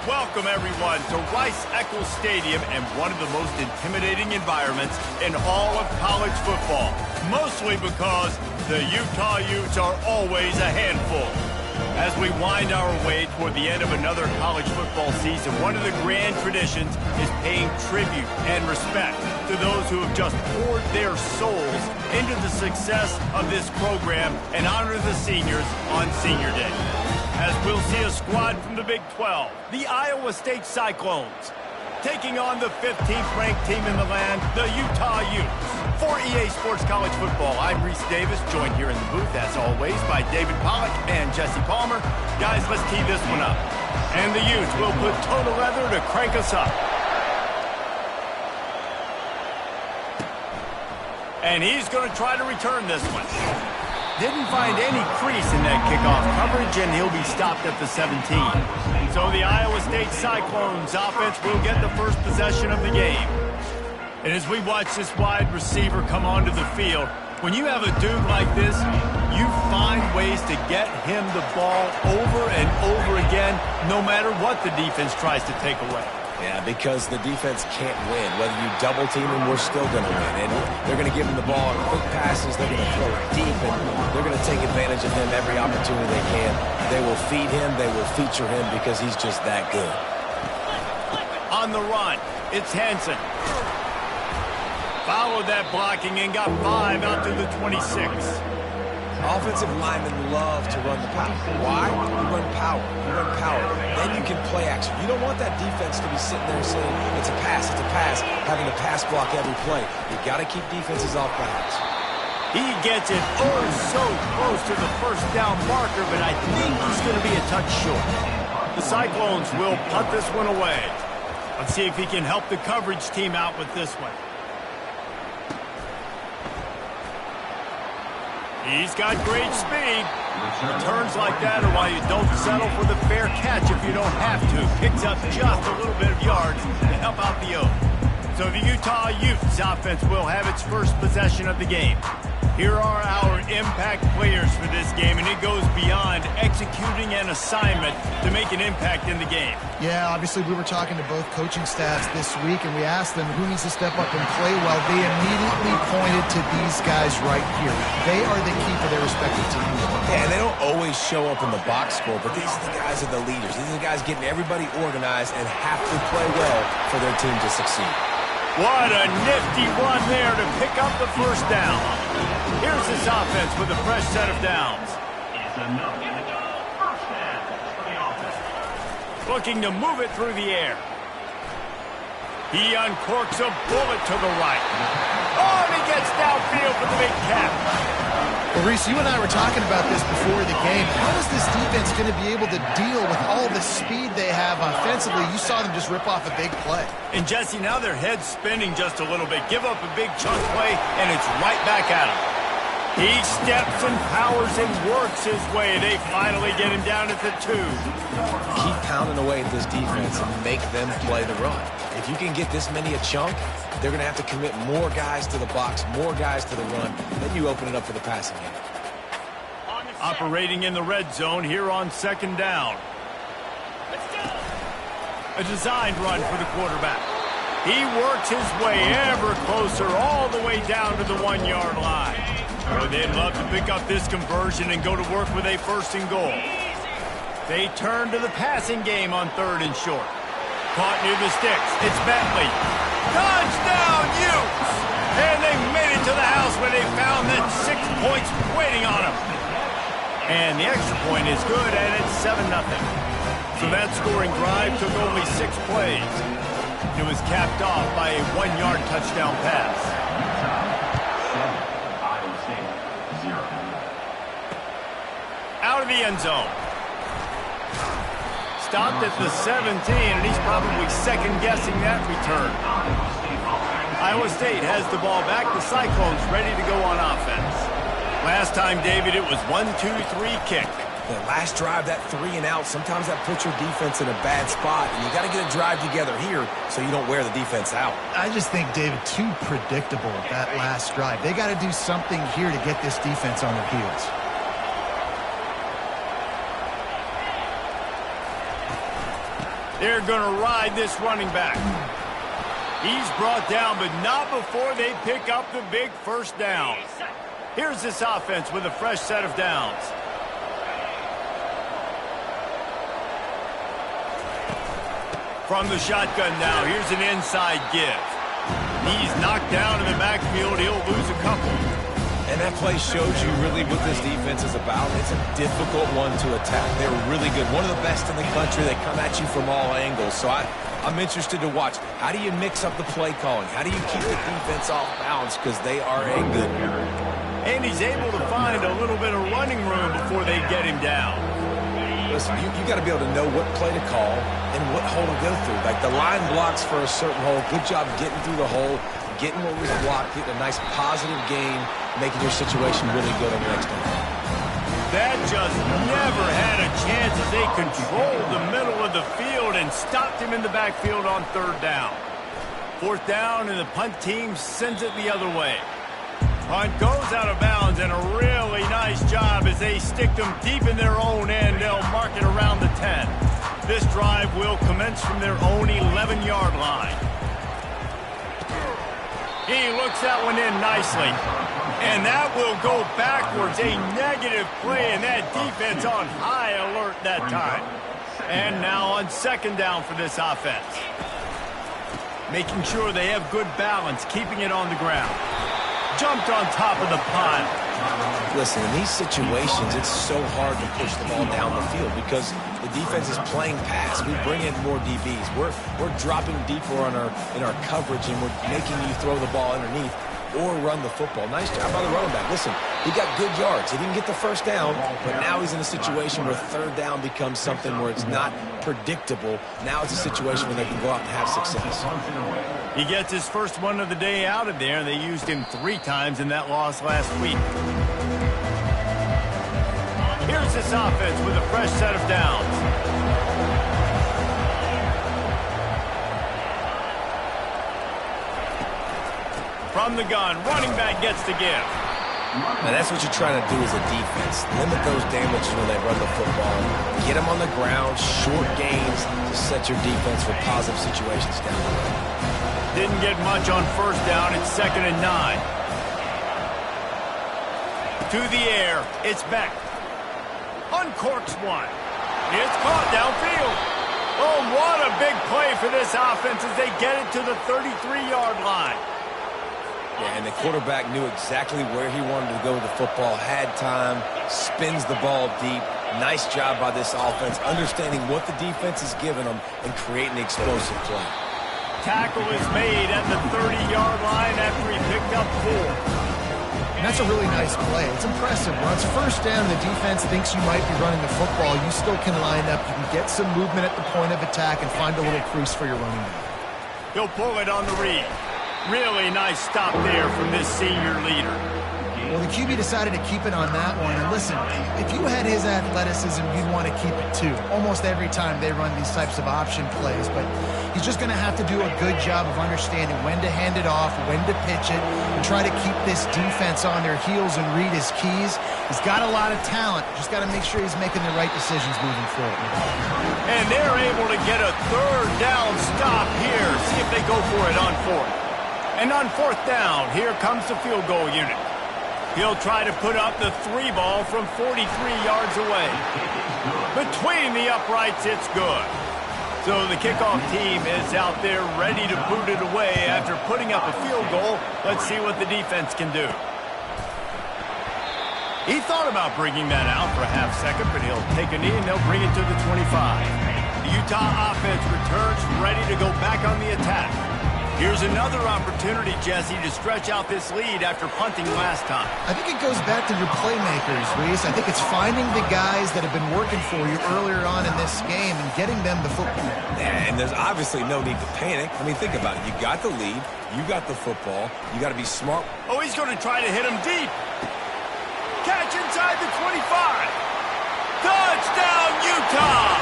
welcome everyone to Rice-Eccles Stadium and one of the most intimidating environments in all of college football. Mostly because the Utah Utes are always a handful. As we wind our way toward the end of another college football season, one of the grand traditions is paying tribute and respect to those who have just poured their souls into the success of this program and honor the seniors on Senior Day. As we'll see a squad from the Big 12, the Iowa State Cyclones, taking on the 15th ranked team in the land, the Utah Utes. For EA Sports College Football, I'm Reese Davis, joined here in the booth, as always, by David Pollack and Jesse Palmer. Guys, let's tee this one up. And the Utes will put total leather to crank us up. And he's going to try to return this one. Didn't find any crease in that kickoff coverage, and he'll be stopped at the 17. So the Iowa State Cyclones offense will get the first possession of the game. And as we watch this wide receiver come onto the field, when you have a dude like this, you find ways to get him the ball over and over again, no matter what the defense tries to take away. Yeah, because the defense can't win. Whether you double team him, we're still going to win. And they're going to give him the ball in quick passes. They're going to throw it deep, and they're going to take advantage of him every opportunity they can. They will feed him. They will feature him because he's just that good. On the run, it's Henson. Followed that blocking and got 5 out to the 26. Offensive linemen love to run the power. Why? You run power. You run power. Then you can play action. You don't want that defense to be sitting there saying, it's a pass, having to pass block every play. You got to keep defenses off balance. He gets it so close to the first down marker, but I think he's going to be a touch short. The Cyclones will punt this one away. Let's see if he can help the coverage team out with this one. He's got great speed. Returns like that are why you don't settle for the fair catch if you don't have to. Picks up just a little bit of yards to help out the Oaks. So the Utah Utes offense will have its first possession of the game. Here are our impact players for this game, and it goes beyond executing an assignment to make an impact in the game. Yeah, obviously we were talking to both coaching staffs this week, and we asked them who needs to step up and play well. They immediately pointed to these guys right here. They are the key for their respective teams. Yeah, and they don't always show up in the box score, but these are the guys that are the leaders. These are the guys getting everybody organized and have to play well for their team to succeed. What a nifty run there to pick up the first down. Here's this offense with a fresh set of downs. Looking to move it through the air. He uncorks a bullet to the right. Oh, and he gets downfield for the big catch. Well, Reese, you and I were talking about this before the game. How is this defense going to be able to deal with all the speed they have offensively? You saw them just rip off a big play. And, Jesse, now their head's spinning just a little bit. Give up a big chunk play, and it's right back at him. He steps and powers and works his way. They finally get him down at the 2. Keep pounding away at this defense and make them play the run. If you can get this many a chunk, they're going to have to commit more guys to the box, more guys to the run. Then you open it up for the passing game. Operating in the red zone here on second down. A designed run for the quarterback. He works his way ever closer all the way down to the 1-yard line. They'd love to pick up this conversion and go to work with a first and goal. They turn to the passing game on 3rd and short. Caught near the sticks. It's Bentley. Touchdown, Utes! And they made it to the house where they found that 6 points waiting on them. And the extra point is good, and it's 7-0. So that scoring drive took only 6 plays. It was capped off by a 1-yard touchdown pass. Out of the end zone. Stopped at the 17, and he's probably second-guessing that return. Iowa State has the ball back. The Cyclones ready to go on offense. Last time, David, it was 1-2-3 kick. The last drive, that 3 and out, sometimes that puts your defense in a bad spot, and you got to get a drive together here so you don't wear the defense out. I just think, David, too predictable that last drive. They got to do something here to get this defense on their heels. They're going to ride this running back. He's brought down, but not before they pick up the big first down. Here's this offense with a fresh set of downs. From the shotgun now, here's an inside give. He's knocked down in the backfield. He'll lose a couple. And that play shows you really what this defense is about. It's a difficult one to attack. They're really good. One of the best in the country. They come at you from all angles. So I'm interested to watch. How do you mix up the play calling? How do you keep the defense off balance? Because they are a good. And he's able to find a little bit of running room before they get him down. Listen, you got to be able to know what play to call and what hole to go through. Like the line blocks for a certain hole. Good job getting through the hole, getting what was blocked, getting a nice positive gain, making your situation really good on the next one. That just never had a chance as they controlled the middle of the field and stopped him in the backfield on third down. Fourth down, and the punt team sends it the other way. Punt goes out of bounds, and a really nice job as they stick them deep in their own end. They'll mark it around the 10. This drive will commence from their own 11-yard line. He looks that one in nicely. And that will go backwards. A negative play, and that defense on high alert that time. And now on second down for this offense. Making sure they have good balance, keeping it on the ground. Jumped on top of the pile. Listen, in these situations, it's so hard to push the ball down the field because the defense is playing pass. We bring in more DBs. We're dropping deeper in our coverage, and we're making you throw the ball underneath or run the football. Nice job by the running back. Listen, he got good yards. He didn't get the first down, but now he's in a situation where third down becomes something where it's not predictable. Now it's a situation where they can go out and have success. He gets his first one of the day out of there, and they used him 3 times in that loss last week. Here's this offense with a fresh set of downs. From the gun, running back gets to give. Now that's what you're trying to do as a defense. Limit those damages when they run the football. Get them on the ground, short gains to set your defense for positive situations down the road. Didn't get much on first down. It's 2nd and 9. To the air. It's Beck. Uncorks one. It's caught downfield. Oh, what a big play for this offense as they get it to the 33-yard line. Yeah, and the quarterback knew exactly where he wanted to go with the football, had time, spins the ball deep. Nice job by this offense, understanding what the defense is giving them and creating an explosive play. Tackle is made at the 30-yard line after he picked up 4. And that's a really nice play. It's impressive. Once first down, the defense thinks you might be running the football. You still can line up. You can get some movement at the point of attack and find a little crease for your running back. He'll pull it on the read. Really nice stop there from this senior leader. Well, the QB decided to keep it on that one. And listen, if you had his athleticism, you'd want to keep it too. Almost every time they run these types of option plays. But he's just going to have to do a good job of understanding when to hand it off, when to pitch it, and try to keep this defense on their heels and read his keys. He's got a lot of talent. Just got to make sure he's making the right decisions moving forward. And they're able to get a third down stop here. See if they go for it on 4th. And on 4th down, here comes the field goal unit. He'll try to put up the 3 ball from 43 yards away. Between the uprights, it's good. So the kickoff team is out there ready to boot it away after putting up a field goal. Let's see what the defense can do. He thought about bringing that out for a half second, but he'll take a knee and they'll bring it to the 25. The Utah offense returns ready to go back on the attack. Here's another opportunity, Jesse, to stretch out this lead after punting last time. I think it goes back to your playmakers, Reese. I think it's finding the guys that have been working for you earlier on in this game and getting them the football. And there's obviously no need to panic. I mean, think about it. You got the lead. You got the football. You got to be smart. Oh, he's going to try to hit him deep. Catch inside the 25. Touchdown, Utah!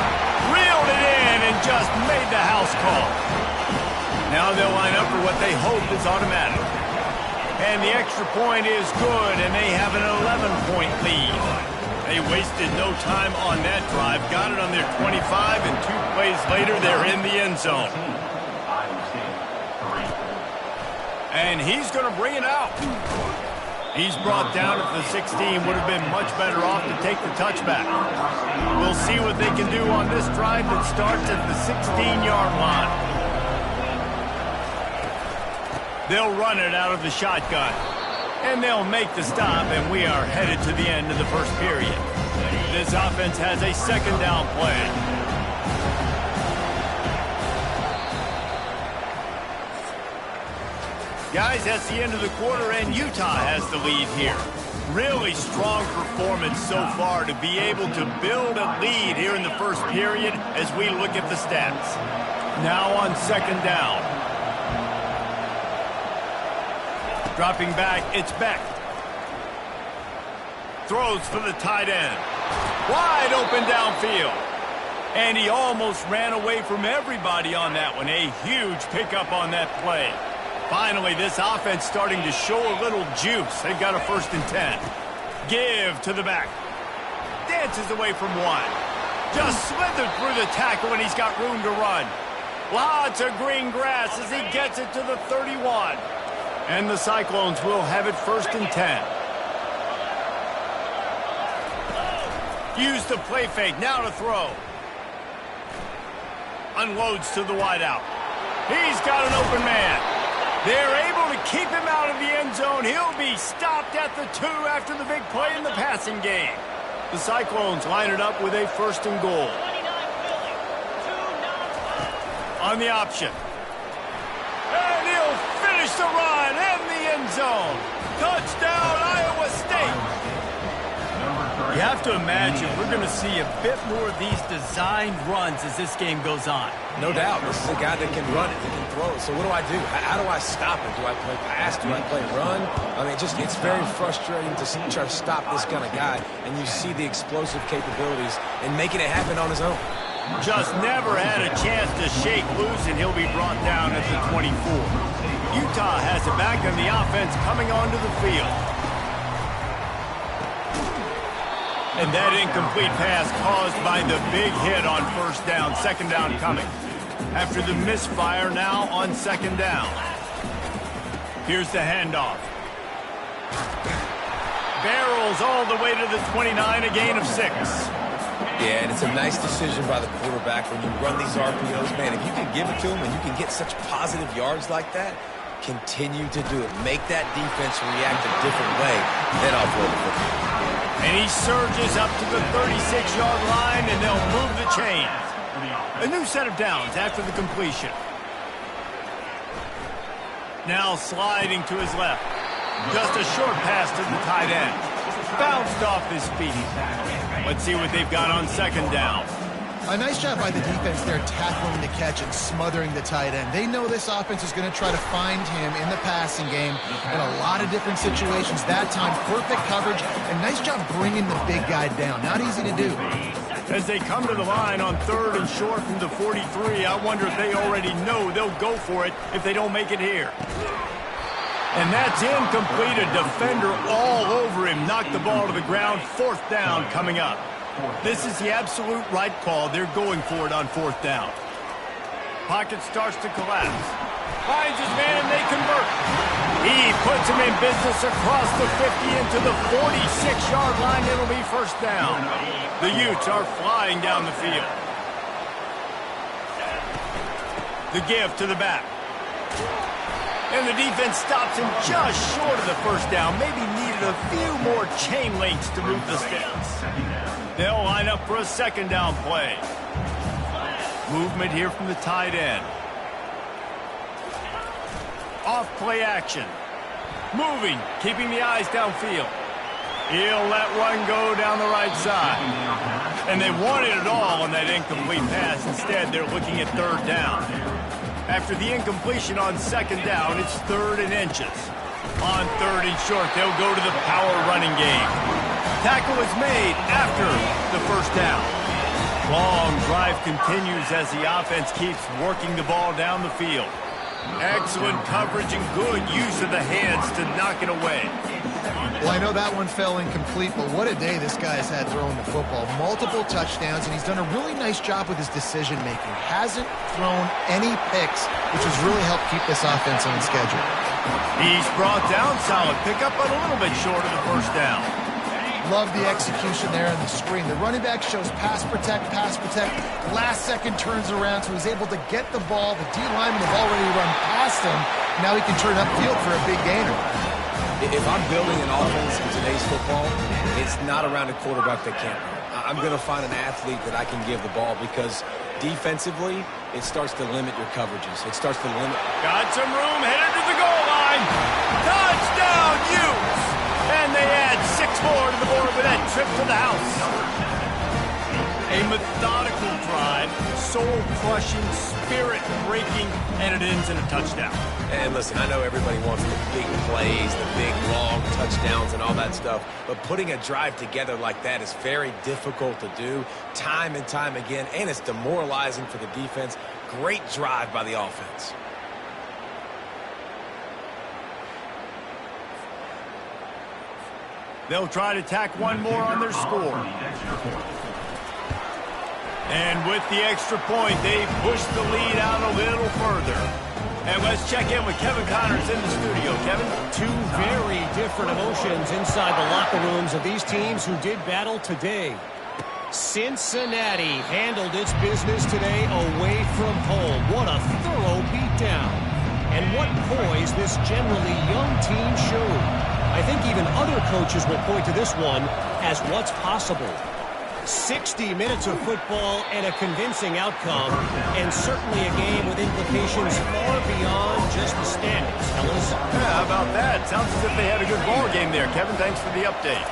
Reeled it in and just made the house call. Now they'll line up for what they hope is automatic. And the extra point is good, and they have an 11-point lead. They wasted no time on that drive. Got it on their 25, and 2 plays later, they're in the end zone. And he's going to bring it out. He's brought down at the 16. Would have been much better off to take the touchback. We'll see what they can do on this drive that starts at the 16-yard line. They'll run it out of the shotgun. And they'll make the stop, and we are headed to the end of the first period. This offense has a second down play. Guys, that's the end of the quarter, and Utah has the lead here. Really strong performance so far to be able to build a lead here in the first period as we look at the stats. Now on second down. Dropping back, it's Beck. Throws for the tight end. Wide open downfield. And he almost ran away from everybody on that one. A huge pickup on that play. Finally, this offense starting to show a little juice. They've got a 1st and 10. Give to the back. Dances away from one. Just slithered through the tackle, and he's got room to run. Lots of green grass as he gets it to the 31. And the Cyclones will have it 1st and 10. Use the play fake, now to throw. Unloads to the wideout. He's got an open man. They're able to keep him out of the end zone. He'll be stopped at the 2 after the big play in the passing game. The Cyclones line it up with a 1st and goal. On the option. And he'll finish the run in the end zone. Touchdown, Iowa State. You have to imagine we're going to see a bit more of these designed runs as this game goes on. No doubt. This is a guy that can run it, that can throw it. So what do I do? How do I stop it? Do I play pass? Do I play run? I mean, it's very frustrating to try to stop this kind of guy, and you see the explosive capabilities and making it happen on his own. Just never had a chance to shake loose, and he'll be brought down at the 24. Utah has it back, and the offense coming onto the field. And that incomplete pass caused by the big hit on 1st down. 2nd down coming. After the misfire, now on 2nd down. Here's the handoff. Barrels all the way to the 29, a gain of 6. Yeah, and it's a nice decision by the quarterback when you run these RPOs. Man, if you can give it to him and you can get such positive yards like that, continue to do it. Make that defense react a different way, then offload the football. And he surges up to the 36-yard line, and they'll move the chains. A new set of downs after the completion. Now sliding to his left. Just a short pass to the tight end. Bounced off his feet. Let's see what they've got on 2nd down. A nice job by the defense there tackling the catch and smothering the tight end. They know this offense is going to try to find him in the passing game in a lot of different situations. That time, perfect coverage, and nice job bringing the big guy down. Not easy to do. As they come to the line on 3rd and short from the 43, I wonder if they already know they'll go for it if they don't make it here. And that's incomplete. A defender all over him. Knocked the ball to the ground. 4th down coming up. This is the absolute right call. They're going for it on 4th down. Pocket starts to collapse. Finds his man, and they convert. He puts him in business across the 50 into the 46-yard line. It'll be 1st down. The Utes are flying down the field. The give to the back. And the defense stops him just short of the 1st down. Maybe needed a few more chain links to move the sticks. They'll line up for a 2nd down play. Movement here from the tight end. Off play action. Moving, keeping the eyes downfield. He'll let one go down the right side. And they wanted it all on that incomplete pass. Instead, they're looking at 3rd down. After the incompletion on 2nd down, it's 3rd and inches. On 3rd and short, they'll go to the power running game. Tackle is made after the 1st down. Long drive continues as the offense keeps working the ball down the field. Excellent coverage and good use of the hands to knock it away. Well, I know that one fell incomplete, but what a day this guy's had throwing the football. Multiple touchdowns, and he's done a really nice job with his decision-making. Hasn't thrown any picks, which has really helped keep this offense on schedule. He's brought down solid pickup, but a little bit short of the first down. Love the execution there on the screen. The running back shows pass protect. Last second turns around, so he's able to get the ball. The D linemen have already run past him. Now he can turn upfield for a big gainer. If I'm building an offense in today's football, it's not around a quarterback that can't run. I'm going to find an athlete that I can give the ball because defensively, it starts to limit your coverages. It starts to limit. Got some room, headed to the goal line. Touchdown, Utes! And they add 6 more to the board with that trip to the house. A methodical drive, soul-crushing, spirit-breaking, and it ends in a touchdown. And listen, I know everybody wants the big plays, the big, long touchdowns and all that stuff, but putting a drive together like that is very difficult to do time and time again, and it's demoralizing for the defense. Great drive by the offense. They'll try to tack one more on their score. And with the extra point, they push the lead out a little further. And let's check in with Kevin Connors in the studio. Kevin? Two very different emotions inside the locker rooms of these teams who did battle today. Cincinnati handled its business today away from home. What a thorough beatdown. And what poise this generally young team showed. I think even other coaches will point to this one as what's possible. 60 minutes of football and a convincing outcome, and certainly a game with implications far beyond just the standings, fellas. Yeah, how about that? Sounds as if they had a good ball game there. Kevin, thanks for the update.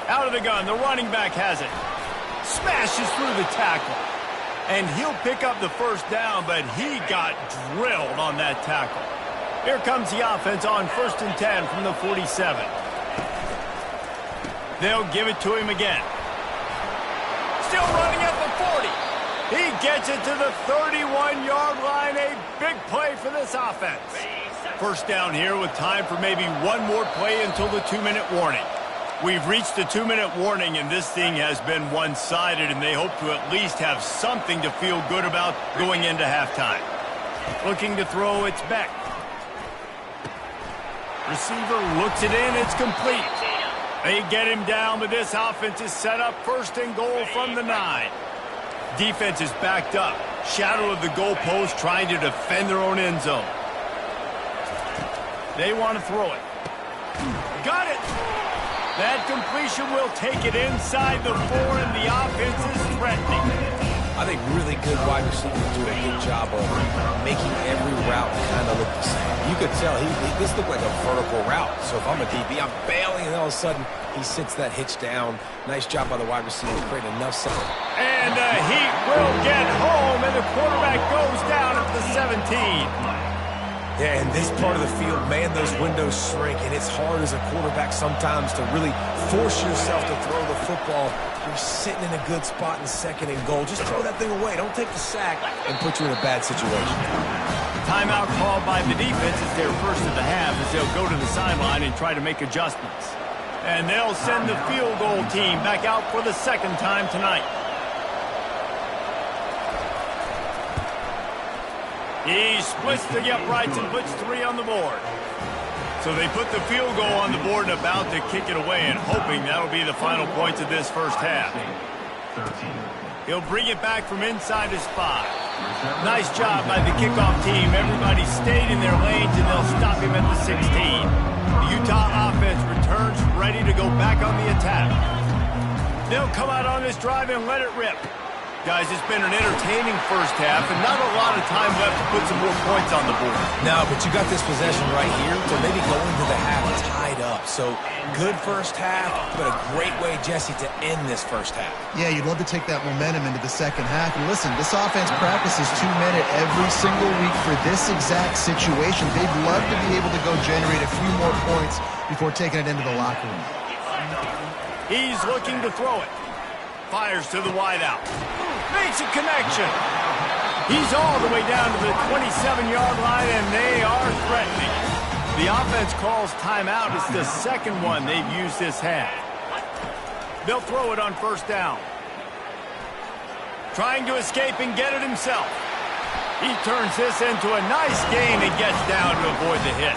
Out of the gun, the running back has it. Smashes through the tackle. And he'll pick up the first down, but he got drilled on that tackle. Here comes the offense on 1st and 10 from the 47. They'll give it to him again. Still running at the 40. He gets it to the 31-yard line. A big play for this offense. First down here with time for maybe one more play until the 2-minute warning. We've reached the 2-minute warning, and this thing has been one-sided, and they hope to at least have something to feel good about going into halftime. Looking to throw, it's Beck. Receiver looks it in, it's complete. They get him down, but this offense is set up 1st and goal from the 9. Defense is backed up. Shadow of the goalpost trying to defend their own end zone. They want to throw it. Got it! That completion will take it inside the 4, and the offense is threatening. I think really good wide receivers do a good job of making every route kind of look the same. You could tell this looked like a vertical route. So if I'm a DB, I'm bailing, and all of a sudden he sits that hitch down. Nice job by the wide receiver, creating enough space. And the Heat will get home, and the quarterback goes down at the 17. Yeah, in this part of the field, man, those windows shrink, and it's hard as a quarterback sometimes to really force yourself to throw the football. You're sitting in a good spot in 2nd and goal. Just throw that thing away. Don't take the sack and put you in a bad situation. Timeout called by the defense is their first of the half as they'll go to the sideline and try to make adjustments. And they'll send the field goal team back out for the 2nd time tonight. He splits the uprights and puts 3 on the board. So they put the field goal on the board and about to kick it away, and hoping that'll be the final points of this first half. He'll bring it back from inside his 5. Nice job by the kickoff team. Everybody stayed in their lanes, and they'll stop him at the 16. The Utah offense returns ready to go back on the attack. They'll come out on this drive and let it rip. Guys, it's been an entertaining first half, and not a lot of time left to put some more points on the board. No, but you got this possession right here to maybe go into the half tied up. So, good first half, but a great way, Jesse, to end this first half. Yeah, you'd love to take that momentum into the second half. And listen, this offense practices 2-minute every single week for this exact situation. They'd love to be able to go generate a few more points before taking it into the locker room. He's looking to throw it. Fires to the wideout. Makes a connection. He's all the way down to the 27-yard line, and they are threatening. The offense calls timeout. It's the second one they've used this half. They'll throw it on first down. Trying to escape and get it himself. He turns this into a nice gain and gets down to avoid the hit.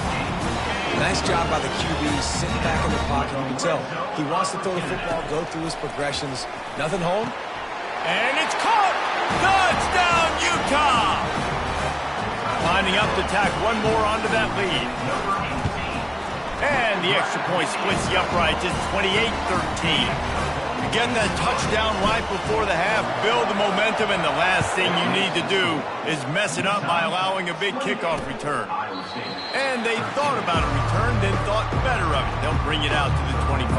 Nice job by the QB, sitting back in the pocket. You can tell he wants to throw the football, go through his progressions. Nothing home. And it's caught! Touchdown, Utah! Lining up to tack one more onto that lead. And the extra point splits the uprights. It's 28-13. Get that touchdown right before the half, build the momentum, and the last thing you need to do is mess it up by allowing a big kickoff return. And they thought about a return, then thought better of it. They'll bring it out to the 25.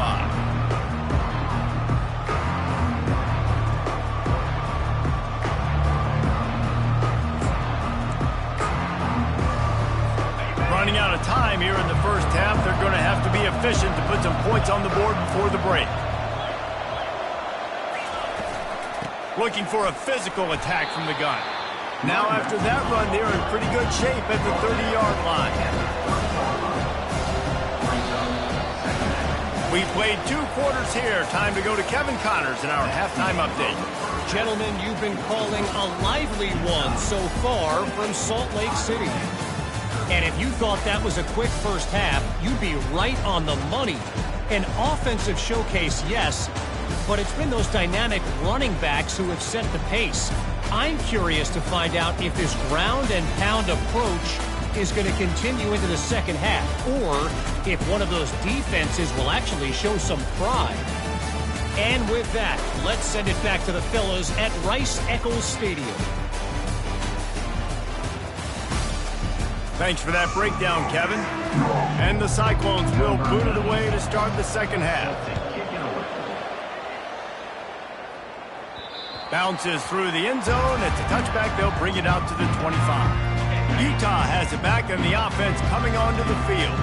Running out of time here in the first half, they're going to have to be efficient to put some points on the board before the break. Looking for a physical attack from the gun. Now after that run, they're in pretty good shape at the 30-yard line. We played 2 quarters here. Time to go to Kevin Connors in our halftime update. Gentlemen, you've been calling a lively one so far from Salt Lake City. And if you thought that was a quick first half, you'd be right on the money. An offensive showcase, yes, but it's been those dynamic running backs who have set the pace. I'm curious to find out if this ground and pound approach is going to continue into the second half, or if one of those defenses will actually show some pride. And with that, let's send it back to the fellas at Rice-Eccles Stadium. Thanks for that breakdown, Kevin. And the Cyclones will boot it away to start the second half. Bounces through the end zone. It's a touchback. They'll bring it out to the 25. Utah has it back, and the offense coming onto the field.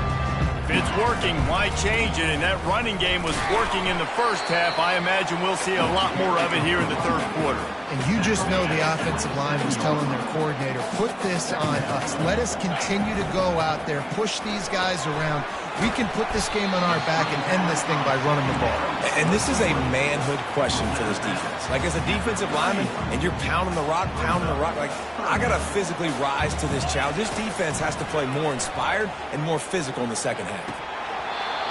If it's working, why change it? And that running game was working in the first half. I imagine we'll see a lot more of it here in the third quarter. And you just know the offensive line was telling their coordinator, put this on us. Let us continue to go out there, push these guys around. We can put this game on our back and end this thing by running the ball. And this is a manhood question for this defense. Like, as a defensive lineman, and you're pounding the rock, like, I got to physically rise to this challenge. This defense has to play more inspired and more physical in the second half.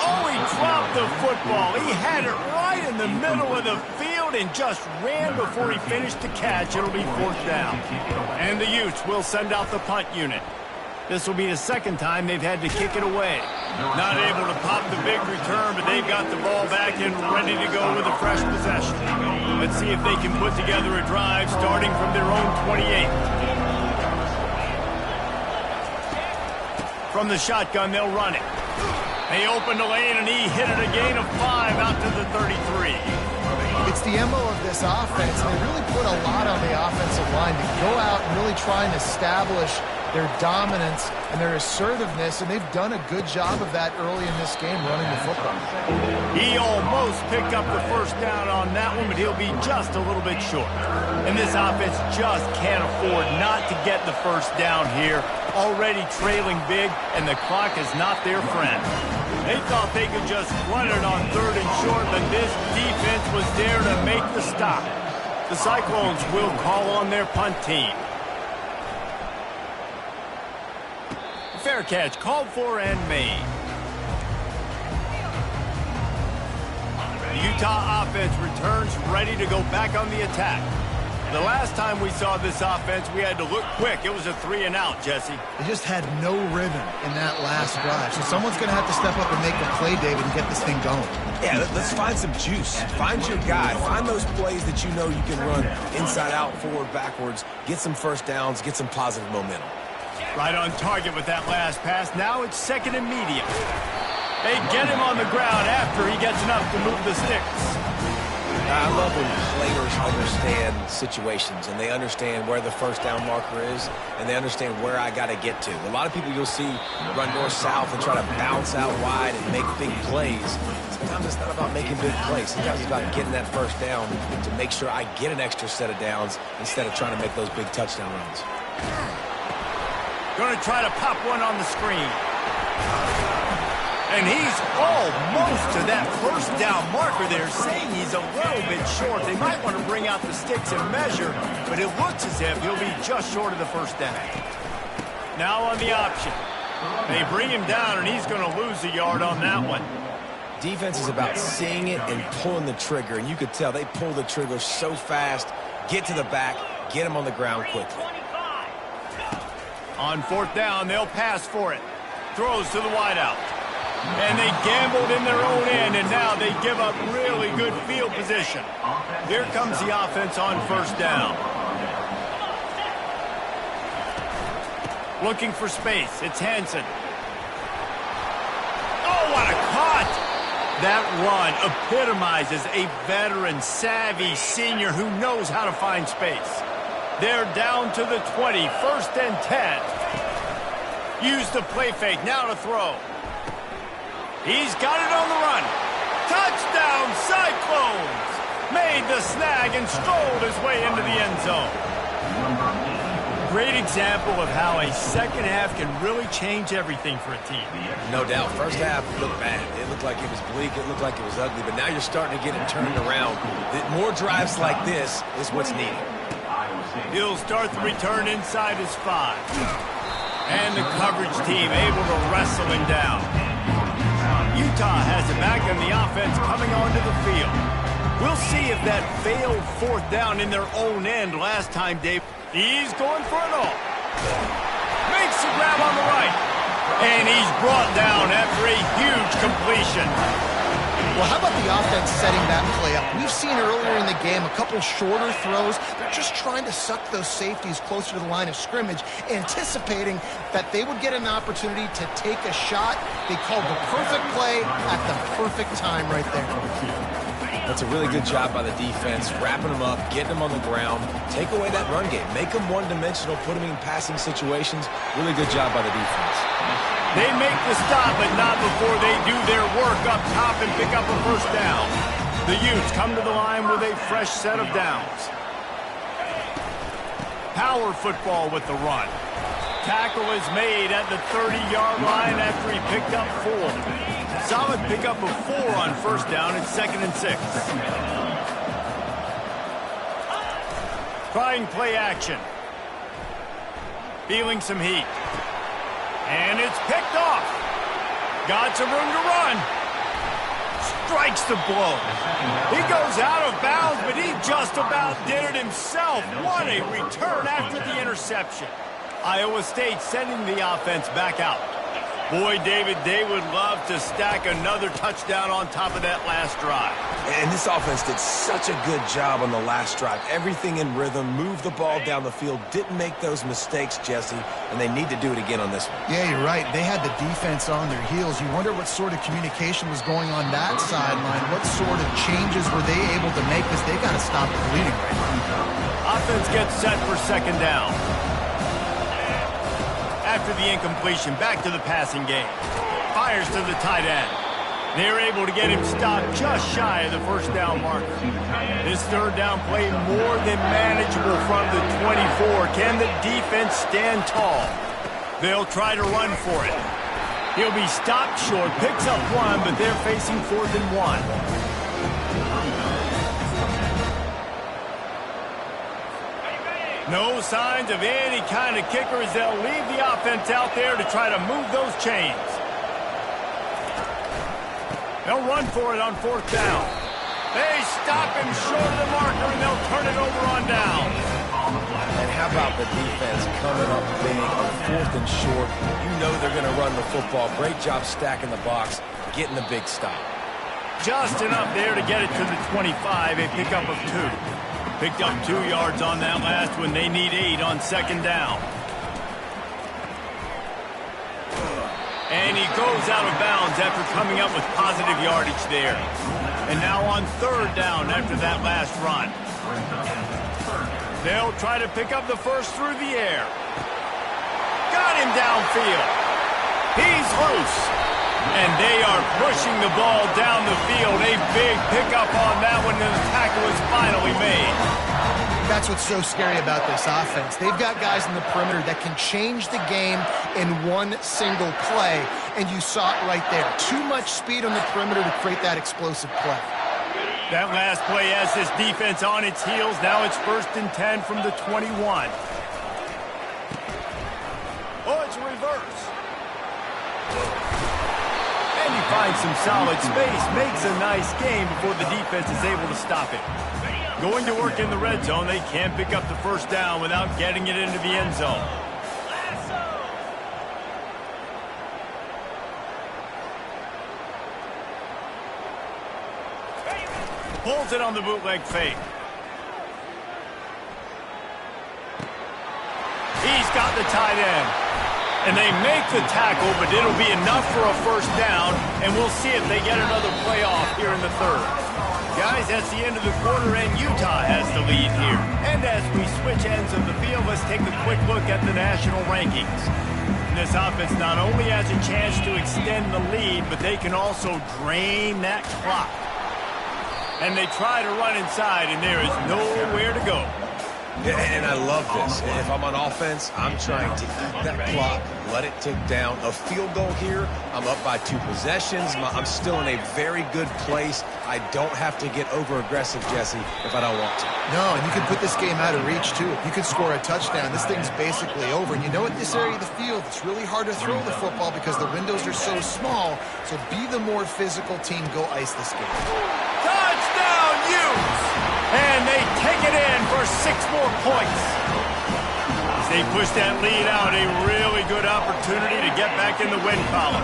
Oh, he dropped the football. He had it right in the middle of the field and just ran before he finished the catch. It'll be fourth down. And the Utes will send out the punt unit. This will be the second time they've had to kick it away. Not able to pop the big return, but they've got the ball back and ready to go with a fresh possession. Let's see if they can put together a drive starting from their own 28. From the shotgun, they'll run it. They opened the lane, and he hit it a gain of 5 out to the 33. It's the MO of this offense. They really put a lot on the offensive line to go out and really try and establish their dominance and their assertiveness, and they've done a good job of that early in this game running the football. He almost picked up the first down on that one, but he'll be just a little bit short. And this offense just can't afford not to get the first down here. Already trailing big, and the clock is not their friend. They thought they could just run it on third and short, but this defense was there to make the stop. The Cyclones will call on their punt team. Fair catch called for and made. The Utah offense returns ready to go back on the attack. The last time we saw this offense, we had to look quick. It was a 3-and-out, Jesse. They just had no rhythm in that last drive. So someone's going to have to step up and make a play, David, and get this thing going. Yeah, let's find some juice. Find your guy. Find those plays that you know you can run inside out, forward, backwards. Get some first downs. Get some positive momentum. Right on target with that last pass. Now it's second and medium. They get him on the ground after he gets enough to move the sticks. I love when players understand situations and they understand where the first down marker is and they understand where I got to get to. A lot of people you'll see run north-south and try to bounce out wide and make big plays. Sometimes it's not about making big plays. Sometimes it's about getting that first down to make sure I get an extra set of downs instead of trying to make those big touchdown runs. Going to try to pop one on the screen. And he's almost to that first down marker there, saying he's a little bit short. They might want to bring out the sticks and measure, but it looks as if he'll be just short of the first down. Now on the option. They bring him down, and he's going to lose a yard on that one. Defense is about seeing it and pulling the trigger, and you could tell they pull the trigger so fast, get to the back, get him on the ground quickly. On fourth down, they'll pass for it. Throws to the wideout. And they gambled in their own end, and now they give up really good field position. Here comes the offense on first down. Looking for space. It's Hansen. Oh, what a cut! That run epitomizes a veteran, savvy senior who knows how to find space. They're down to the 20, first and 10. Use the play fake, now to throw. He's got it on the run. Touchdown, Cyclones! Made the snag and strolled his way into the end zone. Great example of how a second half can really change everything for a team. No doubt. First half looked bad. It looked like it was bleak. It looked like it was ugly. But now you're starting to get it turned around. More drives like this is what's needed. He'll start the return inside his 5. And the coverage team able to wrestle him down. Utah has it back on the offense coming onto the field. We'll see if that failed fourth down in their own end last time, Dave. He's going for it all. Makes the grab on the right. And he's brought down after a huge completion. Well, how about the offense setting that play up? We've seen earlier in the game a couple shorter throws. They're just trying to suck those safeties closer to the line of scrimmage, anticipating that they would get an opportunity to take a shot. They called the perfect play at the perfect time right there. That's a really good job by the defense, wrapping them up, getting them on the ground, take away that run game, make them one-dimensional, put them in passing situations. Really good job by the defense. They make the stop, but not before they do their work up top and pick up a first down. The Utes come to the line with a fresh set of downs. Power football with the run. Tackle is made at the 30-yard line after he picked up 4. Solid pickup of 4 on first down. It's 2nd and 6. Trying play action. Feeling some heat. And it's picked off. Got some room to run. Strikes the blow. He goes out of bounds, but he just about did it himself. What a return after the interception. Iowa State sending the offense back out. Boy, David, they would love to stack another touchdown on top of that last drive. And this offense did such a good job on the last drive. Everything in rhythm, moved the ball down the field, didn't make those mistakes, Jesse, and they need to do it again on this one. Yeah, you're right. They had the defense on their heels. You wonder what sort of communication was going on that sideline. What sort of changes were they able to make? Because they got to stop the bleeding right now. Offense gets set for second down. After the incompletion, back to the passing game. Fires to the tight end. They're able to get him stopped just shy of the first down marker. This third down play more than manageable from the 24. Can the defense stand tall? They'll try to run for it. He'll be stopped short, picks up 1, but they're facing 4th and 1. No signs of any kind of kickers. They'll leave the offense out there to try to move those chains. They'll run for it on 4th down. They stop him short of the marker, and they'll turn it over on down. And how about the defense coming up big on 4th and short? You know they're going to run the football. Great job stacking the box, getting the big stop. Just enough there to get it to the 25, a pickup of 2. Picked up 2 yards on that last one. They need 8 on second down. And he goes out of bounds after coming up with positive yardage there. And now on third down after that last run. They'll try to pick up the first through the air. Got him downfield. He's loose. And they are pushing the ball down the field. A big pickup on that one, and the tackle is finally made. That's what's so scary about this offense. They've got guys in the perimeter that can change the game in one single play, and you saw it right there. Too much speed on the perimeter to create that explosive play. That last play has this defense on its heels. Now it's 1st and 10 from the 21. Oh, it's a reverse. And he finds some solid space, makes a nice game before the defense is able to stop it. Going to work in the red zone, they can't pick up the first down without getting it into the end zone. Pulls it on the bootleg fake. He's got the tight end. And they make the tackle, but it'll be enough for a first down, and we'll see if they get another play off here in the third. Guys, that's the end of the quarter, and Utah has the lead here. And as we switch ends of the field, let's take a quick look at the national rankings. This offense not only has a chance to extend the lead, but they can also drain that clock. And they try to run inside, and there is nowhere to go. And I love this. If I'm on offense, I'm trying to eat that clock, let it tick down. A field goal here, I'm up by 2 possessions. I'm still in a very good place. I don't have to get over-aggressive, Jesse, if I don't want to. No, and you can put this game out of reach, too. If you could score a touchdown, this thing's basically over. And you know, at this area of the field, it's really hard to throw the football because the windows are so small. So be the more physical team. Go ice this game. Touchdown, Utes! And they take it in for 6 more points. As they push that lead out, a really good opportunity to get back in the win column.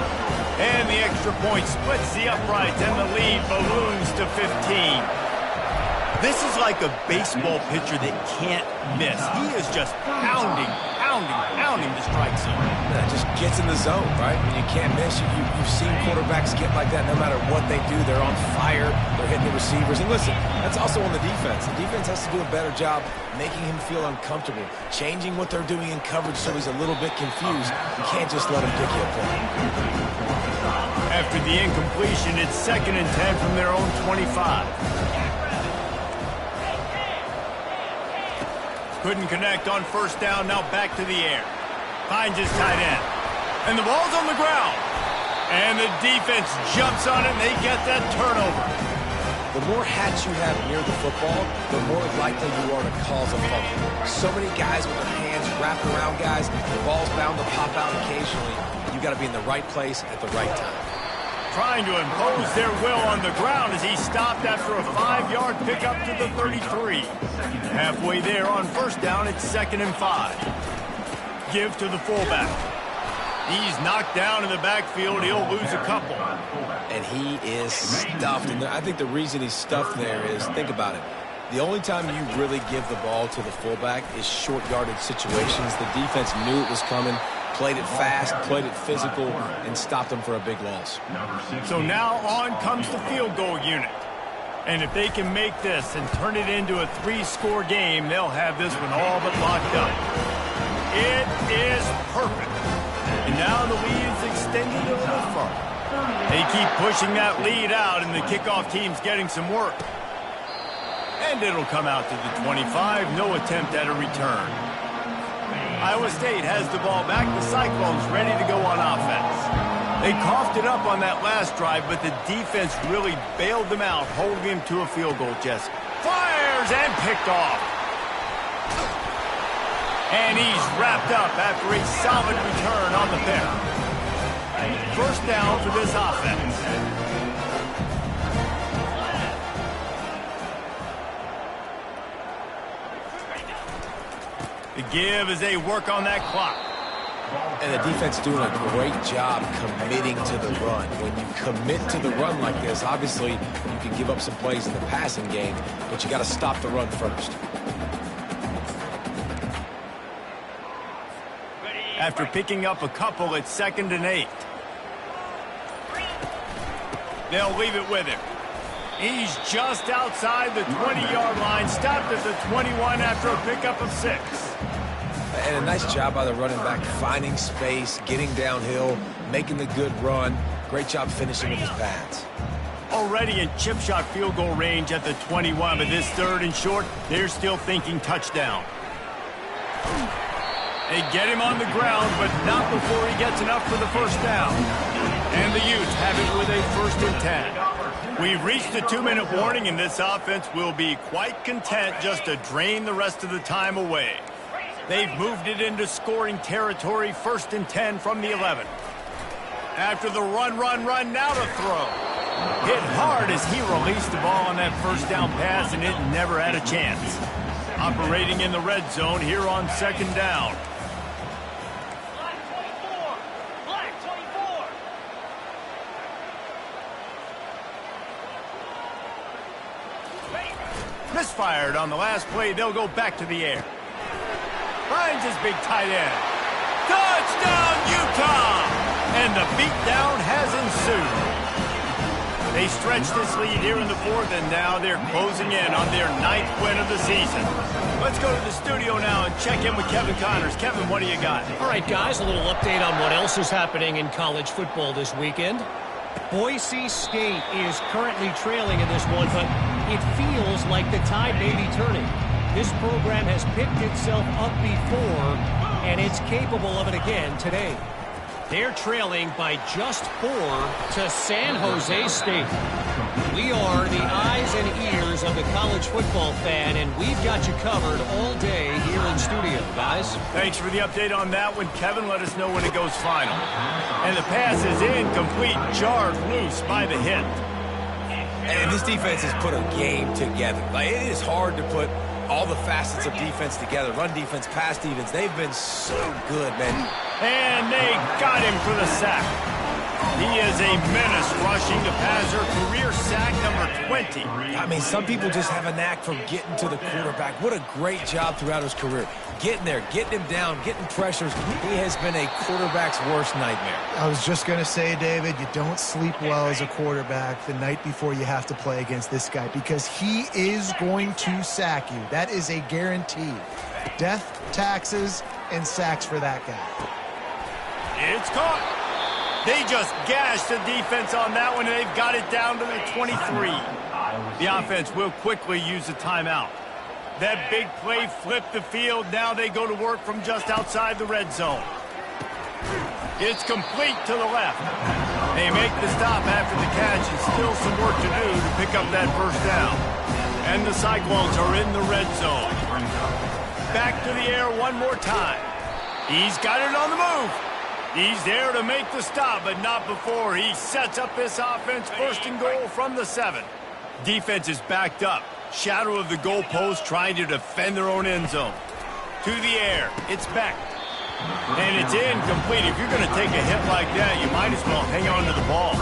And the extra point splits the uprights, and the lead balloons to 15. This is like a baseball pitcher that can't miss. He is just pounding the strike zone. Yeah, just gets in the zone, right? When you can't miss, you've seen quarterbacks get like that no matter what they do. They're on fire. They're hitting the receivers. And listen, that's also on the defense. The defense has to do a better job making him feel uncomfortable, changing what they're doing in coverage so he's a little bit confused. You can't just let him pick you apart. After the incompletion, it's 2nd and 10 from their own 25. Couldn't connect on first down, now back to the air. Finds his tight end. And the ball's on the ground. And the defense jumps on it, and they get that turnover. The more hats you have near the football, the more likely you are to cause a fumble. So many guys with their hands wrapped around guys, the ball's bound to pop out occasionally. You got to be in the right place at the right time. Trying to impose their will on the ground as he stopped after a 5-yard pickup to the 33. Halfway there on first down, it's 2nd and 5. Give to the fullback. He's knocked down in the backfield. He'll lose a couple. And he is stuffed. And I think the reason he's stuffed there is, think about it. The only time you really give the ball to the fullback is short yardage situations. The defense knew it was coming, played it fast, played it physical, and stopped them for a big loss. So now on comes the field goal unit. And if they can make this and turn it into a 3-score game, they'll have this one all but locked up. It is perfect. And now the lead is extended a little further. They keep pushing that lead out, and the kickoff team's getting some work. And it'll come out to the 25. No attempt at a return. Iowa State has the ball back. The Cyclones ready to go on offense. They coughed it up on that last drive, but the defense really bailed them out, holding him to a field goal, Jesse. Fires and picked off. And he's wrapped up after a solid return on the pick. First down for this offense. The give as they work on that clock. And the defense doing a great job committing to the run. When you commit to the run like this, obviously you can give up some plays in the passing game, but you got to stop the run first. After picking up a couple, it's 2nd and 8. They'll leave it with him. He's just outside the 20-yard line, stopped at the 21 after a pickup of 6. And a nice job by the running back, finding space, getting downhill, making the good run. Great job finishing with his pads. Already in chip shot field goal range at the 21, but this 3rd and short, they're still thinking touchdown. They get him on the ground, but not before he gets enough for the first down. And the Utes have it with a 1st and 10. We've reached the 2-minute warning, and this offense will be quite content just to drain the rest of the time away. They've moved it into scoring territory, 1st and 10 from the 11. After the run, now to throw. Hit hard as he released the ball on that first down pass, and it never had a chance. Operating in the red zone here on 2nd down. Misfired on the last play. They'll go back to the air. Finds his big tight end. Touchdown, Utah! And the beatdown has ensued. They stretch this lead here in the 4th, and now they're closing in on their 9th win of the season. Let's go to the studio now and check in with Kevin Connors. Kevin, what do you got? All right, guys, a little update on what else is happening in college football this weekend. Boise State is currently trailing in this one, but it feels like the tide may be turning. This program has picked itself up before, and it's capable of it again today. They're trailing by just 4 to San Jose State. We are the eyes and ears of the college football fan, and we've got you covered all day here in studio, guys. Thanks for the update on that one, Kevin. Let us know when it goes final. And the pass is incomplete, jarred loose by the hit. And this defense has put a game together. Like, it is hard to put all the facets of defense together. Run defense, pass defense. They've been so good, man. And they got him for the sack. He is a menace rushing the passer. Career sack number 20. I mean, some people just have a knack for getting to the quarterback. What a great job throughout his career. Getting there, getting him down, getting pressures. He has been a quarterback's worst nightmare. I was just going to say, David, you don't sleep well as a quarterback the night before you have to play against this guy, because he is going to sack you. That is a guarantee. Death, taxes, and sacks for that guy. It's caught. They just gashed the defense on that one, and they've got it down to the 23. The offense will quickly use a timeout. That big play flipped the field. Now they go to work from just outside the red zone. It's complete to the left. They make the stop after the catch, and still some work to do to pick up that first down. And the Cyclones are in the red zone. Back to the air one more time. He's got it on the move. He's there to make the stop, but not before he sets up this offense. 1st and goal from the 7. Defense is backed up. Shadow of the goalpost, trying to defend their own end zone. To the air. It's back. And it's incomplete. If you're going to take a hit like that, you might as well hang on to the ball.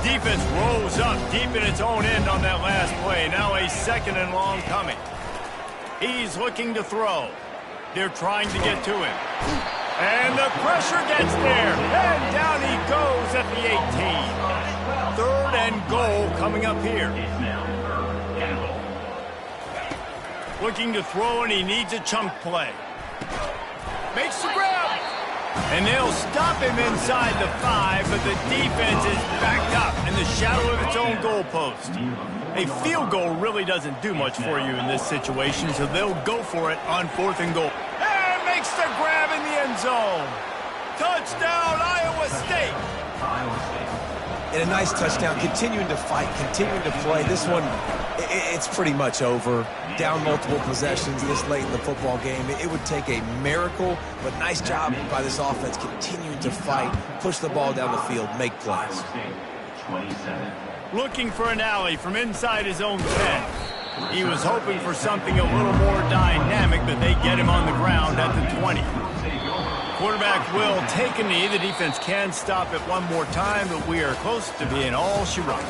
Defense rolls up deep in its own end on that last play. Now a 2nd and long coming. He's looking to throw. They're trying to get to him. And the pressure gets there. And down he goes at the 18. 3rd and goal coming up here. Looking to throw, and he needs a chunk play. Makes the grab. And they'll stop him inside the 5, but the defense is backed up in the shadow of its own goalpost. A field goal really doesn't do much for you in this situation, so they'll go for it on 4th and goal. And makes the grab in the end zone. Touchdown, Iowa State. And a nice touchdown, continuing to fight, continuing to play. This one, it's pretty much over. Down multiple possessions this late in the football game. It would take a miracle, but nice job by this offense continuing to fight, push the ball down the field, make plays. Looking for an alley from inside his own 10. He was hoping for something a little more dynamic, but they get him on the ground at the 20. Quarterback will take a knee. The defense can stop it one more time, but we are close to being all she wrote.